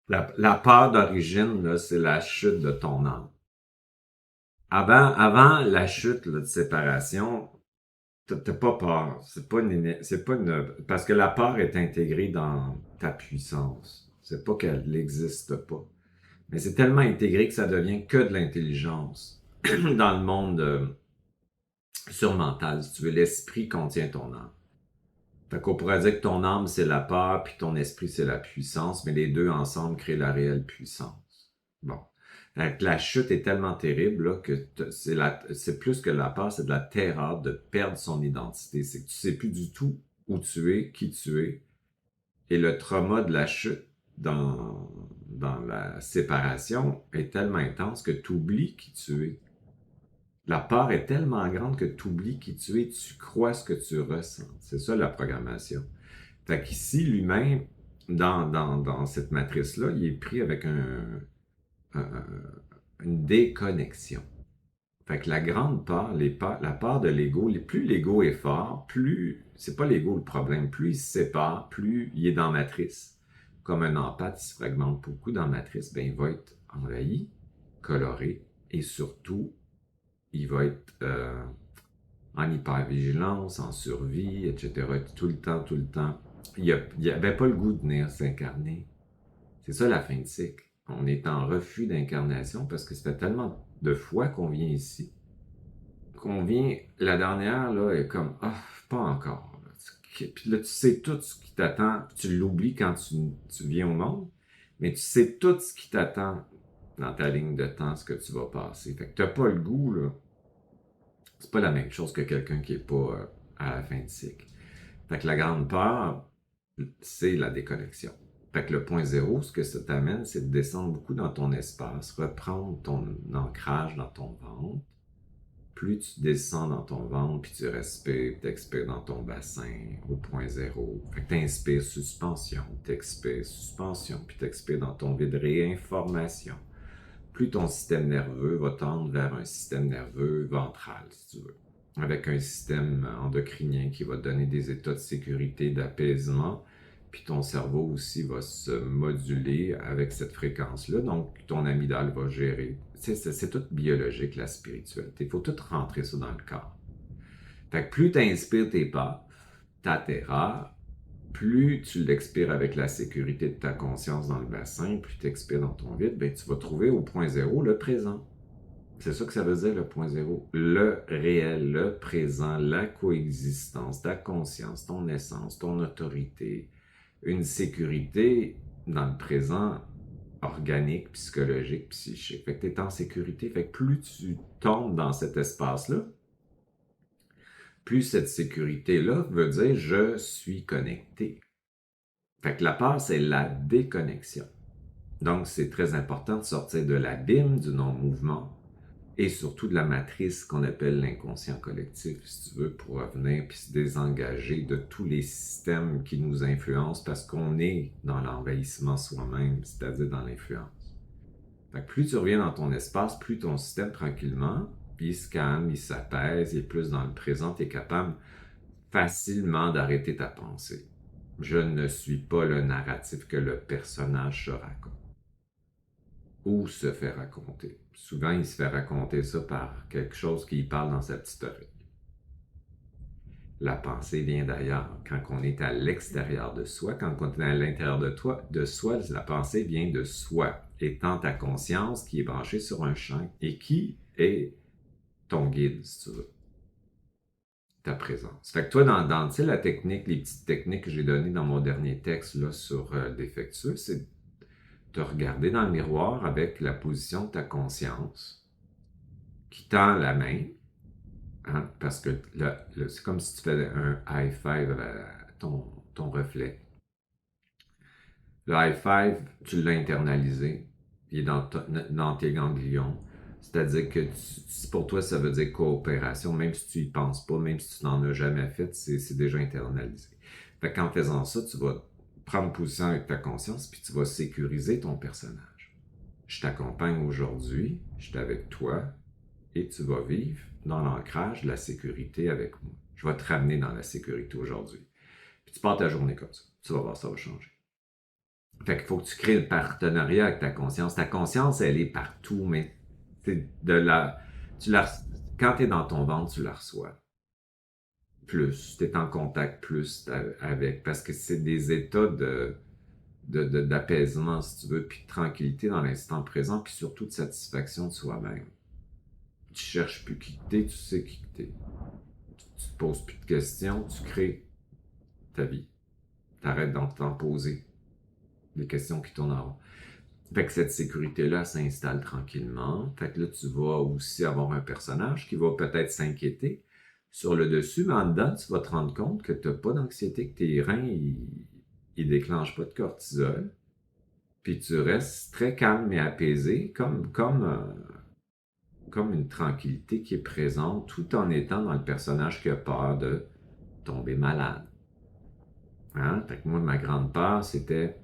La peur d'origine, là, c'est la chute de ton âme. Avant la chute là, de séparation, t'as pas peur. Parce que la peur est intégrée dans ta puissance. C'est pas qu'elle n'existe pas. Mais c'est tellement intégré que ça devient que de l'intelligence. Dans le monde surmental, si tu veux, l'esprit contient ton âme. Fait qu'on pourrait dire que ton âme, c'est la peur, puis ton esprit, c'est la puissance, mais les deux ensemble créent la réelle puissance. Bon. Fait que la chute est tellement terrible là, que c'est plus que la peur, c'est de la terreur de perdre son identité. C'est que tu sais plus du tout où tu es, qui tu es. Et le trauma de la chute dans la séparation est tellement intense que tu oublies qui tu es. La peur est tellement grande que tu oublies qui tu es, tu crois ce que tu ressens. C'est ça la programmation. Fait qu'ici, l'humain, dans cette matrice-là, il est pris avec un- une déconnexion. Fait que la grande peur, la peur de l'ego, plus l'ego est fort, plus, c'est pas l'ego le problème, plus il se sépare, plus il est dans la matrice. Comme un empathe, il se fragmente beaucoup dans la matrice, ben il va être envahi, coloré, et surtout, il va être en hypervigilance, en survie, etc. Tout le temps, tout le temps. Il avait pas le goût de venir s'incarner. C'est ça la fin de cycle. On est en refus d'incarnation parce que ça fait tellement de fois qu'on vient ici, qu'on vient, la dernière, là, est comme, ah, pas encore. Puis là, tu sais tout ce qui t'attend, tu l'oublies quand tu viens au monde, mais tu sais tout ce qui t'attend dans ta ligne de temps, ce que tu vas passer. Fait que t'as pas le goût, là. C'est pas la même chose que quelqu'un qui est pas à la fin de cycle. Fait que la grande peur, c'est la déconnexion. Fait que le point zéro, ce que ça t'amène, c'est de descendre beaucoup dans ton espace, reprendre ton ancrage dans ton ventre. Plus tu descends dans ton ventre, puis tu respires, puis t'expires dans ton bassin au point zéro. Fait que t'inspires suspension, t'expires suspension, puis t'expires dans ton vide réinformation. Plus ton système nerveux va tendre vers un système nerveux ventral, si tu veux, avec un système endocrinien qui va donner des états de sécurité, d'apaisement, puis ton cerveau aussi va se moduler avec cette fréquence-là, donc ton amygdale va gérer. C'est tout biologique, la spiritualité. Il faut tout rentrer ça dans le corps. Fait que plus tu inspires tes peurs, ta terreur, plus tu l'expires avec la sécurité de ta conscience dans le bassin, plus tu expires dans ton vide, ben, tu vas trouver au point zéro le présent. C'est ça que ça veut dire, le point zéro. Le réel, le présent, la coexistence, ta conscience, ton essence, ton autorité, une sécurité dans le présent organique, psychologique, psychique. Fait que tu es en sécurité. Fait que plus tu tombes dans cet espace-là, plus cette sécurité-là veut dire je suis connecté. Fait que la peur, c'est la déconnexion. Donc, c'est très important de sortir de l'abîme du non-mouvement et surtout de la matrice qu'on appelle l'inconscient collectif, si tu veux, pour revenir puis se désengager de tous les systèmes qui nous influencent parce qu'on est dans l'envahissement soi-même, c'est-à-dire dans l'influence. Fait que plus tu reviens dans ton espace, plus ton système tranquillement, il se calme, il s'apaise, il est plus dans le présent, tu es capable facilement d'arrêter ta pensée. Je ne suis pas le narratif que le personnage se raconte ou se fait raconter. Souvent, il se fait raconter ça par quelque chose qui parle dans sa petite oreille. La pensée vient d'ailleurs. Quand on est à l'extérieur de soi, quand on est à l'intérieur de soi, la pensée vient de soi, étant ta conscience qui est branchée sur un champ et qui est ton guide, si tu veux, ta présence. Fait que toi, dans la technique, les petites techniques que j'ai données dans mon dernier texte là, sur défectueux, c'est te regarder dans le miroir avec la position de ta conscience qui tend la main, hein, parce que c'est comme si tu faisais un high five à ton reflet. Le high five, tu l'as internalisé, il est dans tes ganglions. C'est-à-dire que pour toi, ça veut dire coopération, même si tu y penses pas, même si tu n'en as jamais fait, c'est déjà internalisé. Fait qu'en faisant ça, tu vas prendre position avec ta conscience, puis tu vas sécuriser ton personnage. Je t'accompagne aujourd'hui, je suis avec toi, et tu vas vivre dans l'ancrage de la sécurité avec moi. Je vais te ramener dans la sécurité aujourd'hui. Puis tu pars ta journée comme ça. Tu vas voir, ça va changer. Fait qu'il faut que tu crées le partenariat avec ta conscience. Ta conscience, elle est partout, mais c'est de la, tu la, quand tu es dans ton ventre, tu la reçois plus. Tu es en contact plus avec, parce que c'est des états d'apaisement, si tu veux, puis de tranquillité dans l'instant présent, puis surtout de satisfaction de soi-même. Tu cherches plus qui que t'es, tu sais qui que t'es. Tu te poses plus de questions, tu crées ta vie. T'arrêtes d'en poser des questions qui tournent en rond. Fait que cette sécurité-là s'installe tranquillement. Fait que là, tu vas aussi avoir un personnage qui va peut-être s'inquiéter sur le dessus, mais en dedans, tu vas te rendre compte que tu n'as pas d'anxiété, que tes reins, ils déclenchent pas de cortisol. Puis tu restes très calme et apaisé, comme une tranquillité qui est présente, tout en étant dans le personnage qui a peur de tomber malade. Hein? Fait que moi, ma grande peur, c'était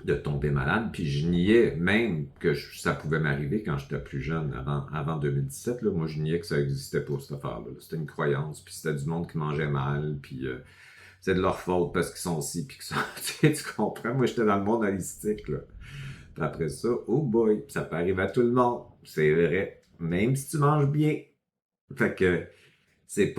de tomber malade, puis je niais même que ça pouvait m'arriver quand j'étais plus jeune, avant 2017, là, moi je niais que ça existait pas cette affaire-là. C'était une croyance, puis c'était du monde qui mangeait mal, puis c'est de leur faute parce qu'ils sont ci, puis qu'ils sont... tu comprends? Moi j'étais dans le monde holistique, là. Puis après ça, oh boy, ça peut arriver à tout le monde, c'est vrai, même si tu manges bien. Fait que c'est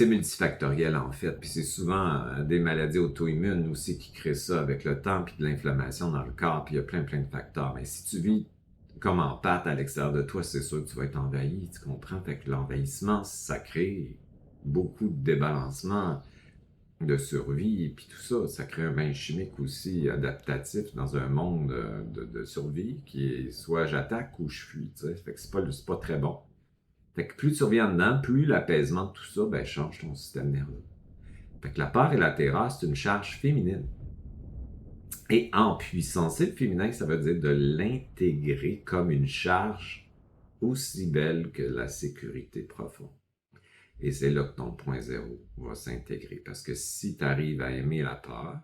multifactoriel en fait, puis c'est souvent des maladies auto-immunes aussi qui créent ça avec le temps, puis de l'inflammation dans le corps, puis il y a plein de facteurs. Mais si tu vis comme en pâte à l'extérieur de toi, c'est sûr que tu vas être envahi, tu comprends? Fait que l'envahissement, ça crée beaucoup de débalancement de survie, et puis tout ça, ça crée un bain chimique aussi adaptatif dans un monde de survie qui est soit j'attaque ou je fuis, tu sais. Fait que c'est pas très bon. Fait que plus tu reviens dedans, plus l'apaisement de tout ça, ben, change ton système nerveux. Fait que la peur et la terreur, c'est une charge féminine. Et en puissancer le féminin, ça veut dire de l'intégrer comme une charge aussi belle que la sécurité profonde. Et c'est là que ton point zéro va s'intégrer. Parce que si tu arrives à aimer la peur,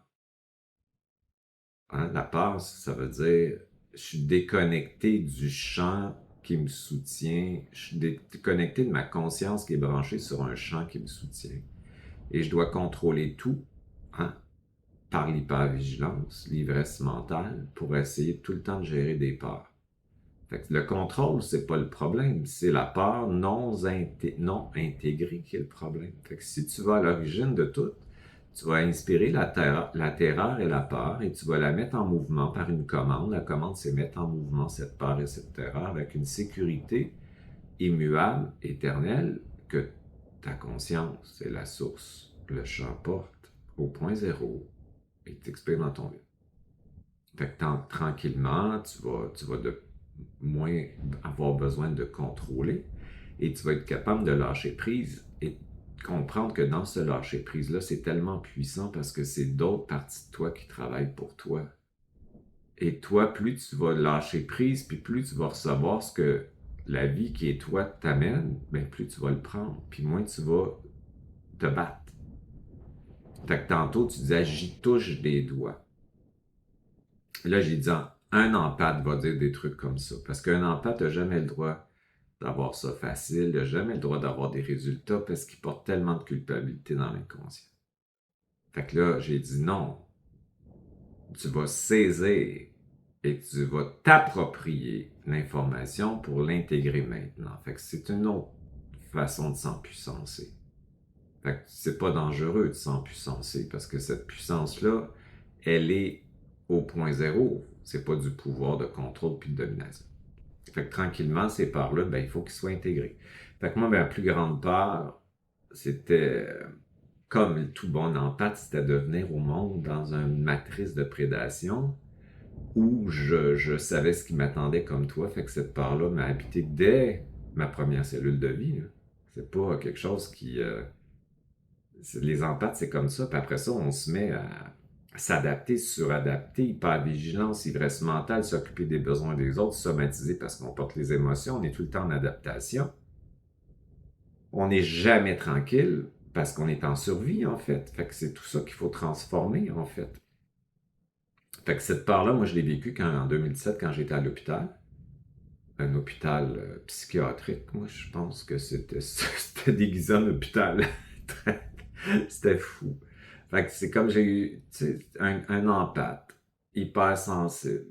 hein, la peur, ça veut dire je suis déconnecté du champ qui me soutient, je suis déconnecté de ma conscience qui est branchée sur un champ qui me soutient. Et je dois contrôler tout, hein, par l'hypervigilance, l'ivresse mentale, pour essayer tout le temps de gérer des peurs. Fait que le contrôle, c'est pas le problème, c'est la peur non intégrée qui est le problème. Fait que si tu vas à l'origine de tout, tu vas inspirer la terreur et la peur et tu vas la mettre en mouvement par une commande. La commande, c'est mettre en mouvement cette peur et cette terreur avec une sécurité immuable, éternelle, que ta conscience est la source, le champ porte au point zéro et t'expires dans ton vide. Fait que tranquillement, tu vas de moins avoir besoin de contrôler et tu vas être capable de lâcher prise et comprendre que dans ce lâcher prise-là, c'est tellement puissant parce que c'est d'autres parties de toi qui travaillent pour toi. Et toi, plus tu vas lâcher prise, puis plus tu vas recevoir ce que la vie qui est toi t'amène, ben plus tu vas le prendre, puis moins tu vas te battre. Fait que tantôt, tu disais, j'y touche des doigts. Là, j'ai dit, un empathe va dire des trucs comme ça. Parce qu'un empathe n'a jamais le droit d'avoir ça facile, il n'a jamais le droit d'avoir des résultats parce qu'il porte tellement de culpabilité dans l'inconscient. Fait que là, j'ai dit non. Tu vas saisir et tu vas t'approprier l'information pour l'intégrer maintenant. Fait que c'est une autre façon de s'empuissancer. Fait que c'est pas dangereux de s'empuissancer parce que cette puissance-là, elle est au point zéro. C'est pas du pouvoir de contrôle puis de domination. Fait que tranquillement, ces parts-là, ben, il faut qu'ils soient intégrés. Fait que moi, ma plus grande part, c'était, comme tout bon empathe, c'était de venir au monde dans une matrice de prédation où je savais ce qui m'attendait comme toi. Fait que cette part-là m'a habité dès ma première cellule de vie. Là. C'est pas quelque chose qui... les empathes, c'est comme ça. Puis après ça, on se met à s'adapter, suradapter, hypervigilance, ivresse mentale, s'occuper des besoins des autres, somatiser parce qu'on porte les émotions, on est tout le temps en adaptation. On n'est jamais tranquille parce qu'on est en survie, en fait. Fait que c'est tout ça qu'il faut transformer, en fait. Fait que cette part-là, moi, je l'ai vécue en 2017, quand j'étais à l'hôpital. Un hôpital psychiatrique, moi, je pense que c'était déguisé en hôpital. C'était fou. Fait que c'est comme j'ai eu un empathe hypersensible.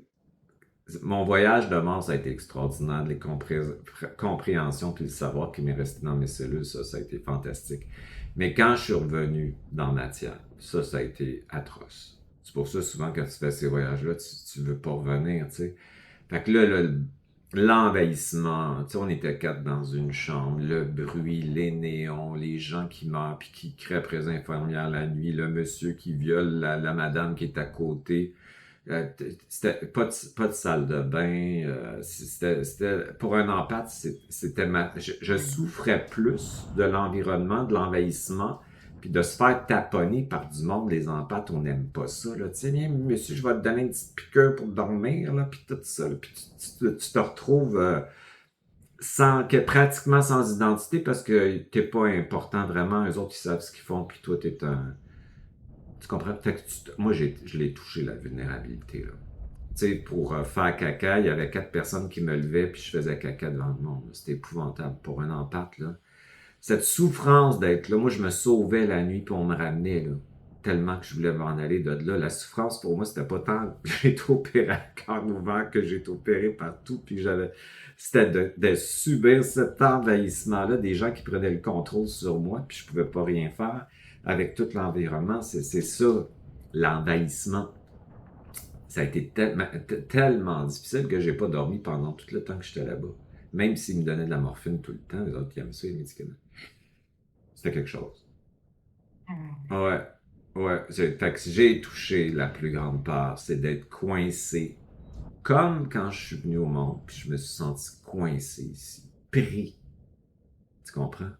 Mon voyage de mort, ça a été extraordinaire. Les compréhensions puis le savoir qui m'est resté dans mes cellules, ça a été fantastique. Mais quand je suis revenu dans la matière, ça a été atroce. C'est pour ça, souvent, quand tu fais ces voyages-là, tu veux pas revenir, tu sais. Fait que là, l'envahissement, tu sais, on était quatre dans une chambre, le bruit, les néons, les gens qui meurent puis qui crient après les infirmières la nuit, le monsieur qui viole la madame qui est à côté. C'était pas de salle de bain. Pour un empathe, je souffrais plus de l'environnement, de l'envahissement, puis de se faire taponner par du monde. Les empathes, on n'aime pas ça. Là. Tu sais, bien, monsieur, je vais te donner une petite piqûre pour dormir, là, puis tout ça. Là, puis tu te retrouves pratiquement sans identité parce que t'es pas important vraiment. Eux autres, ils savent ce qu'ils font, puis toi, t'es un... Tu comprends? Fait que moi, je l'ai touché, la vulnérabilité, là. Tu sais, pour faire caca, il y avait 4 personnes qui me levaient, puis je faisais caca devant le monde. C'était épouvantable pour un empathe, là. Cette souffrance d'être là, moi, je me sauvais la nuit, puis on me ramenait, là. Tellement que je voulais m'en aller de là. La souffrance, pour moi, c'était pas tant que j'ai été opéré à cœur ouvert, que j'ai été opéré partout, puis c'était de subir cet envahissement-là, des gens qui prenaient le contrôle sur moi, puis je pouvais pas rien faire avec tout l'environnement. C'est ça, l'envahissement. Ça a été tellement difficile que j'ai pas dormi pendant tout le temps que j'étais là-bas. Même s'ils me donnaient de la morphine tout le temps, les autres qui aiment ça, les médicaments. C'était quelque chose. Ouais, ouais. Fait que j'ai touché la plus grande part, c'est d'être coincé. Comme quand je suis venu au monde, puis je me suis senti coincé ici, pris. Tu comprends?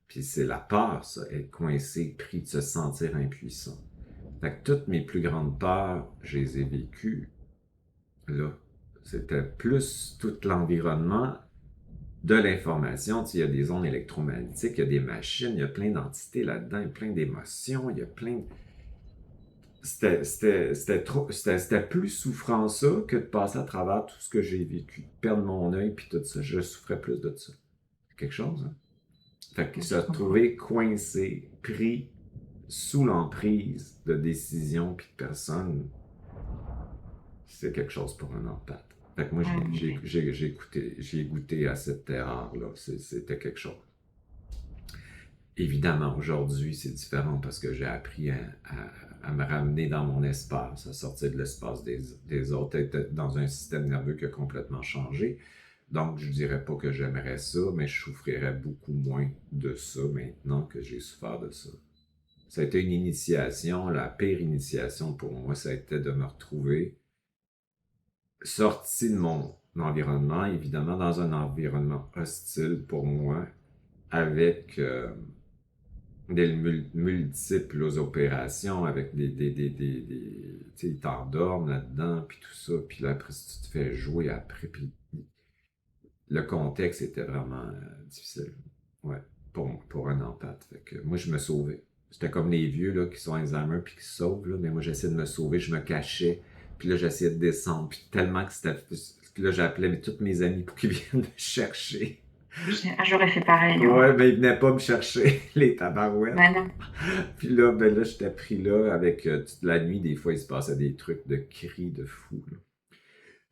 Puis c'est la peur, ça, être coincé, pris, de se sentir impuissant. Fait que toutes mes plus grandes peurs, je les ai vécues là. C'était plus tout l'environnement de l'information. Tu sais, il y a des ondes électromagnétiques, il y a des machines, il y a plein d'entités là-dedans, il y a plein d'émotions, il y a plein de... C'était plus souffrant ça que de passer à travers tout ce que j'ai vécu, de perdre mon œil puis tout ça. Je souffrais plus de ça. Quelque chose, hein? Fait que se retrouver coincé, pris sous l'emprise de décisions puis de personnes, c'est quelque chose pour un empathe. Fait que moi, j'ai goûté à cette terreur-là. C'était quelque chose. Évidemment, aujourd'hui, c'est différent parce que j'ai appris à me ramener dans mon espace, à sortir de l'espace des autres, être dans un système nerveux qui a complètement changé. Donc, je dirais pas que j'aimerais ça, mais je souffrirais beaucoup moins de ça maintenant que j'ai souffert de ça. Ça a été une initiation, la pire initiation pour moi, ça a été de me retrouver sorti de mon environnement, évidemment dans un environnement hostile pour moi, avec des multiples opérations, avec tu sais, ils t'endorment là-dedans, puis tout ça, puis là, après, tu te fais jouer après, puis le contexte était vraiment difficile, ouais, pour un empathe. Fait que moi, je me sauvais. C'était comme les vieux là, qui sont Alzheimer puis qui se sauvent, là, mais moi, j'essayais de me sauver, je me cachais, puis là, j'essayais de descendre, puis tellement que c'était... Là, j'appelais tous mes amis pour qu'ils viennent me chercher. J'aurais fait pareil. Ouais, mais ils venaient pas me chercher, les tabarouettes. Ben non. Puis là, ben là, j'étais pris là avec toute la nuit. Des fois, il se passait des trucs de cris de fou. Là.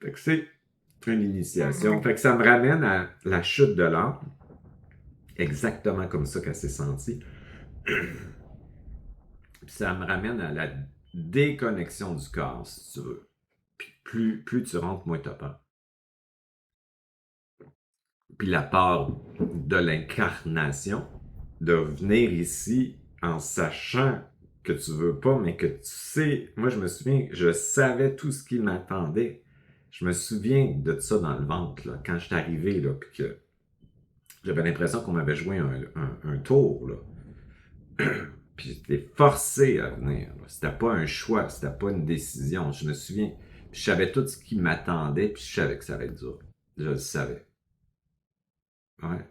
Fait que c'est une initiation. Fait que ça me ramène à la chute de l'âme. Exactement comme ça qu'elle s'est sentie. Puis ça me ramène à la déconnexion du corps, si tu veux. Puis plus tu rentres, moins t'as peur. Puis la peur de l'incarnation, de venir ici en sachant que tu veux pas, mais que tu sais. Moi, je me souviens, je savais tout ce qui m'attendait. Je me souviens de ça dans le ventre, là, quand je suis arrivé, là, puis que j'avais l'impression qu'on m'avait joué un tour, là. Puis j'étais forcé à venir. Là. C'était pas un choix, c'était pas une décision. Je me souviens, puis je savais tout ce qui m'attendait, puis je savais que ça allait être dur. Je le savais. Ouais.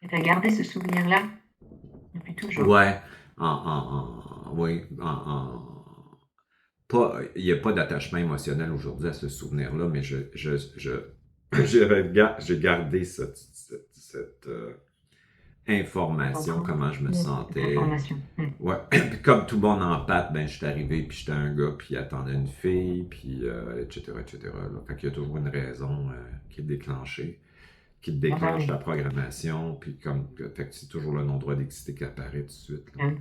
Et t'as gardé ce souvenir-là depuis toujours. Ouais. Oui. Pas, il n'y a pas d'attachement émotionnel aujourd'hui à ce souvenir-là, mais j'ai gardé information, comment je me sentais. Information. Ouais, puis comme tout bon empathe, ben je suis arrivé, puis j'étais un gars, puis il attendait une fille, puis etc., etc. Là. Fait qu'il y a toujours une raison qui est déclenchée, qui te Ah bah déclenche ta oui. programmation, puis comme, fait que c'est toujours le non-droit d'exister qui apparaît tout de suite. Là. Hein.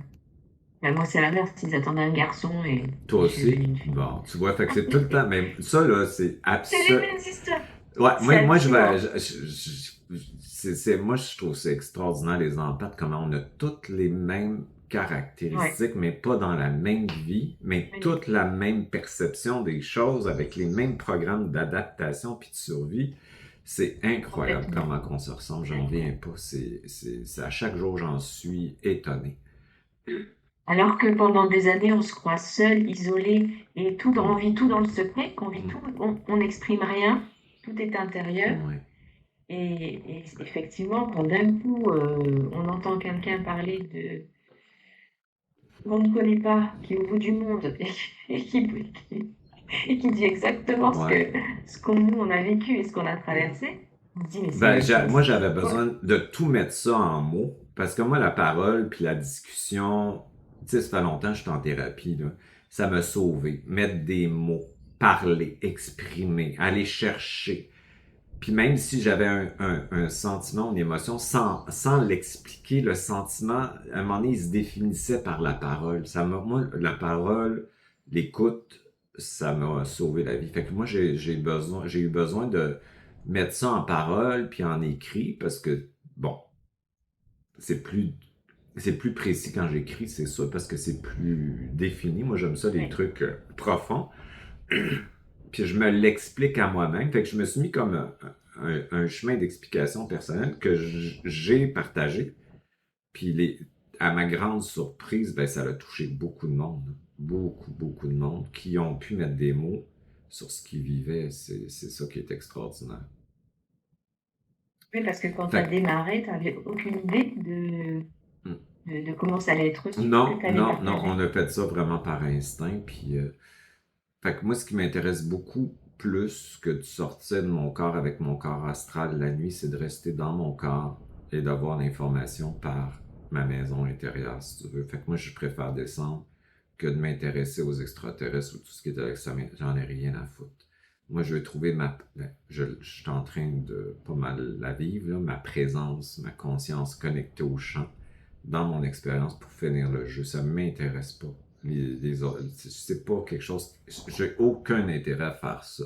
Bah, moi, c'est l'inverse. Ils attendaient un garçon et Toi je suis devenue aussi? une fille. Bon, tu vois, fait que c'est tout le temps, mais ça là, c'est C'est les absurde. mêmes histoires. Ouais, C'est moi je vais, hallucinant. moi je trouve c'est extraordinaire les empathes, comment on a toutes les mêmes Ouais. caractéristiques, mais pas dans la même vie, mais Mais toute la même perception des choses avec les mêmes programmes d'adaptation puis de survie. C'est incroyable complètement. comment on se ressemble, j'en reviens pas. À chaque jour j'en suis étonné. Alors que pendant des années, on se croit seul, isolé et on Mm. vit tout dans le secret, qu'on vit Mm. tout, on n'exprime rien, tout est intérieur. Ouais. Et effectivement, quand d'un coup, on entend quelqu'un parler de qu'on ne connaît pas, qui est au bout du monde et qui dit exactement Ouais. ce qu'on nous on a vécu et ce qu'on a traversé, on se dit mais Ben, moi, j'avais c'est quoi? besoin de tout mettre ça en mots, parce que moi, la parole puis la discussion, tu sais, ça fait longtemps que je suis en thérapie, là, ça m'a sauvé. Mettre des mots, parler, exprimer, aller chercher. Puis même si j'avais un sentiment, une émotion, sans l'expliquer, le sentiment, à un moment donné, il se définissait par la parole. Moi, la parole, l'écoute, ça m'a sauvé la vie. Fait que moi, j'ai eu besoin de mettre ça en parole puis en écrit parce que, bon, c'est plus, c'est plus précis quand j'écris, c'est ça, parce que c'est plus défini. Moi, j'aime ça, les Oui, trucs profonds. Puis je me l'explique à moi-même. Fait que je me suis mis comme un chemin d'explication personnelle que j'ai partagé. Puis à ma grande surprise, ben, ça a touché beaucoup de monde. Beaucoup, beaucoup de monde qui ont pu mettre des mots sur ce qu'ils vivaient. C'est ça qui est extraordinaire. oui, parce que quand tu as Fait démarré, tu n'avais aucune idée que, de comment ça allait être reçu, ce que non, tu allais non, non, partager. on a fait ça vraiment par instinct. Puis, fait que moi, ce qui m'intéresse beaucoup plus que de sortir de mon corps avec mon corps astral la nuit, c'est de rester dans mon corps et d'avoir l'information par ma maison intérieure, si tu veux. Fait que moi, je préfère descendre que de m'intéresser aux extraterrestres ou tout ce qui est avec ça. J'en ai rien à foutre. Moi, je vais trouver je suis en train de pas mal la vivre, là, ma présence, ma conscience connectée au champ dans mon expérience pour finir le jeu. Ça m'intéresse pas. C'est pas quelque chose. J'ai aucun intérêt à faire ça.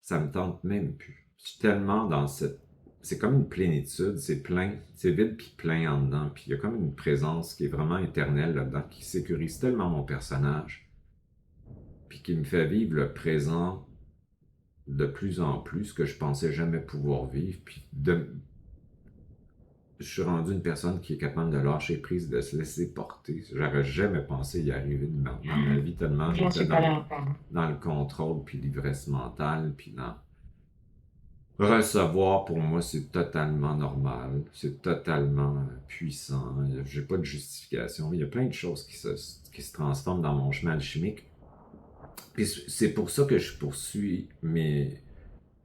Ça me tente même plus. Je suis tellement dans cette. C'est comme une plénitude, c'est plein, c'est vide puis plein en dedans. Puis il y a comme une présence qui est vraiment éternelle là-dedans, qui sécurise tellement mon personnage, puis qui me fait vivre le présent de plus en plus que je pensais jamais pouvoir vivre. Puis je suis rendu une personne qui est capable de lâcher prise, de se laisser porter. J'aurais jamais pensé y arriver dans ma vie tellement J'en j'étais suis pas là encore. dans le contrôle, puis l'ivresse mentale, puis dans recevoir, pour moi, c'est totalement normal, c'est totalement puissant. J'ai pas de justification. Il y a plein de choses qui se transforment dans mon chemin alchimique. Puis c'est pour ça que je poursuis mes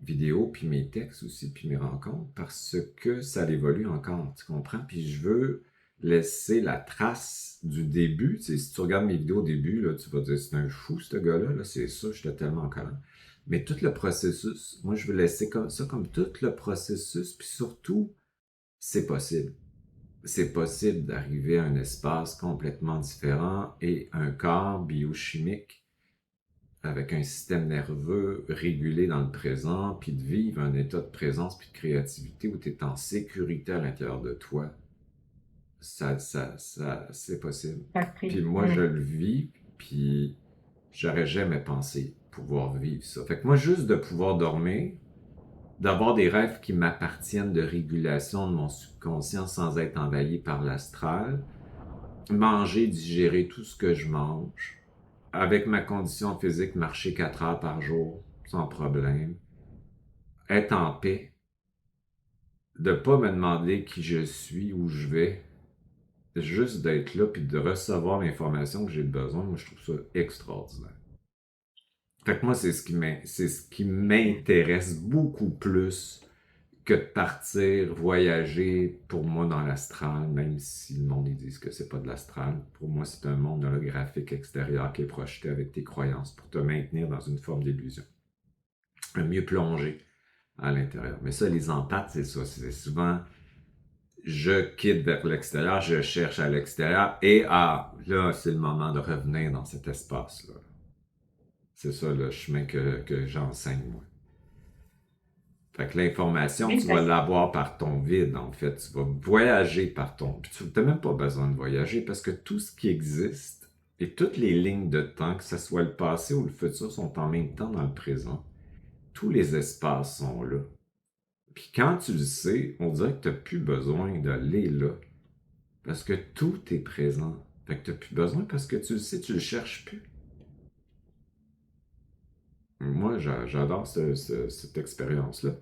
vidéos, puis mes textes aussi, puis mes rencontres, parce que ça évolue encore, tu comprends? Puis je veux laisser la trace du début. Tu sais, si tu regardes mes vidéos au début, là, tu vas dire c'est un fou, ce gars-là, là, c'est ça, j'étais tellement en colère. Mais tout le processus, moi je veux laisser comme ça, comme tout le processus, puis surtout, c'est possible. C'est possible d'arriver à un espace complètement différent et un corps biochimique avec un système nerveux régulé dans le présent, puis de vivre un état de présence puis de créativité où tu es en sécurité à l'intérieur de toi, c'est possible. Pas de Puis prix. moi, je le vis, puis j'aurais jamais pensé pouvoir vivre ça. Fait que moi, juste de pouvoir dormir, d'avoir des rêves qui m'appartiennent de régulation de mon subconscient sans être envahi par l'astral, manger, digérer tout ce que je mange, avec ma condition physique, marcher 4 heures par jour, sans problème, être en paix, de pas me demander qui je suis, où je vais, juste d'être là puis de recevoir l'information que j'ai besoin, moi je trouve ça extraordinaire. Fait que moi c'est ce qui m'intéresse beaucoup plus que de partir voyager, pour moi, dans l'astral, même si le monde ils disent que c'est pas de l'astral. Pour moi, c'est un monde holographique extérieur qui est projeté avec tes croyances pour te maintenir dans une forme d'illusion. Un mieux plongé à l'intérieur. Mais ça, les empathes, c'est ça. C'est souvent, je quitte vers l'extérieur, je cherche à l'extérieur, et là, c'est le moment de revenir dans cet espace-là. C'est ça le chemin que j'enseigne, moi. Fait que l'information, Oui, tu vas parce l'avoir par ton vide, en fait. Tu vas voyager par ton... Puis tu n'as même pas besoin de voyager parce que tout ce qui existe et toutes les lignes de temps, que ce soit le passé ou le futur, sont en même temps dans le présent. Tous les espaces sont là. Puis quand tu le sais, on dirait que tu n'as plus besoin d'aller là parce que tout est présent. Fait que tu n'as plus besoin parce que tu le sais, tu le cherches plus. Moi, j'adore cette expérience-là.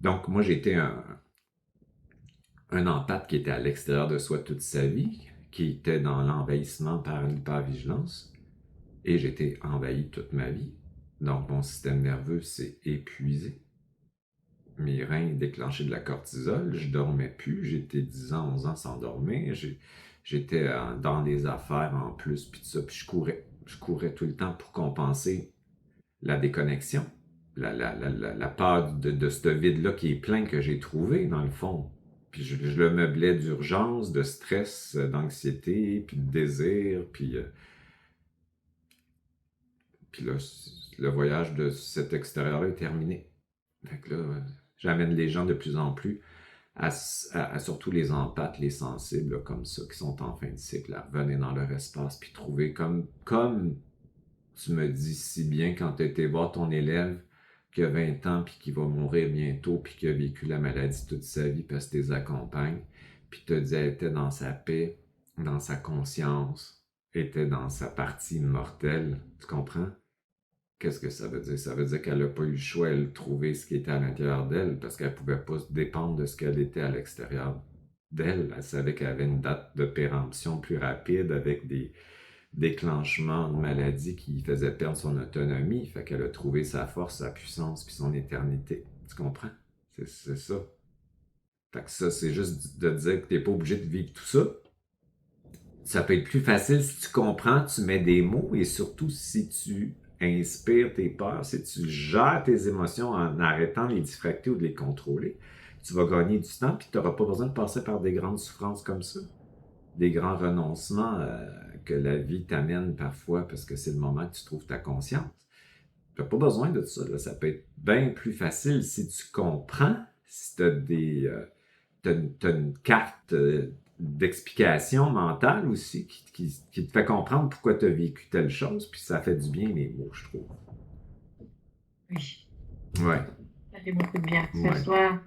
Donc, moi, j'étais un empathe qui était à l'extérieur de soi toute sa vie, qui était dans l'envahissement par l'hypervigilance, et j'étais envahi toute ma vie. Donc, mon système nerveux s'est épuisé. Mes reins déclenchaient de la cortisol, je dormais plus, j'étais 10 ans, 11 ans sans dormir, j'étais dans les affaires en plus, puis tout ça, puis je courais tout le temps pour compenser la déconnexion, la peur de ce vide-là qui est plein que j'ai trouvé, dans le fond. Puis je le meublais d'urgence, de stress, d'anxiété, puis de désir, puis là, le voyage de cet extérieur-là est terminé. Fait que là, j'amène les gens de plus en plus à surtout les empathes, les sensibles, là, comme ça, qui sont en fin de cycle, à revenir dans leur espace, puis trouver comme tu me dis si bien quand tu étais voir ton élève qui a 20 ans puis qui va mourir bientôt puis qui a vécu la maladie toute sa vie parce que tu les accompagnes, puis te dit elle était dans sa paix, dans sa conscience, était dans sa partie immortelle. Tu comprends? Qu'est-ce que ça veut dire? Ça veut dire qu'elle n'a pas eu le choix, elle, de trouver ce qui était à l'intérieur d'elle parce qu'elle ne pouvait pas dépendre de ce qu'elle était à l'extérieur d'elle. Elle savait qu'elle avait une date de péremption plus rapide avec des déclenchement de maladie qui faisait perdre son autonomie. Fait qu'elle a trouvé sa force, sa puissance, puis son éternité. Tu comprends? C'est ça. Fait que ça, c'est juste de dire que t'es pas obligé de vivre tout ça. Ça peut être plus facile si tu comprends, tu mets des mots, et surtout si tu inspires tes peurs, si tu gères tes émotions en arrêtant de les diffracter ou de les contrôler, tu vas gagner du temps, puis tu n'auras pas besoin de passer par des grandes souffrances comme ça, des grands renoncements que la vie t'amène parfois parce que c'est le moment que tu trouves ta conscience. Tu n'as pas besoin de ça. Là. Ça peut être bien plus facile si tu comprends, si tu as, t'as une carte d'explication mentale aussi qui te fait comprendre pourquoi tu as vécu telle chose, puis ça fait du bien les mots, je trouve. oui, Ouais, ça fait beaucoup de bien, que ce ouais. soit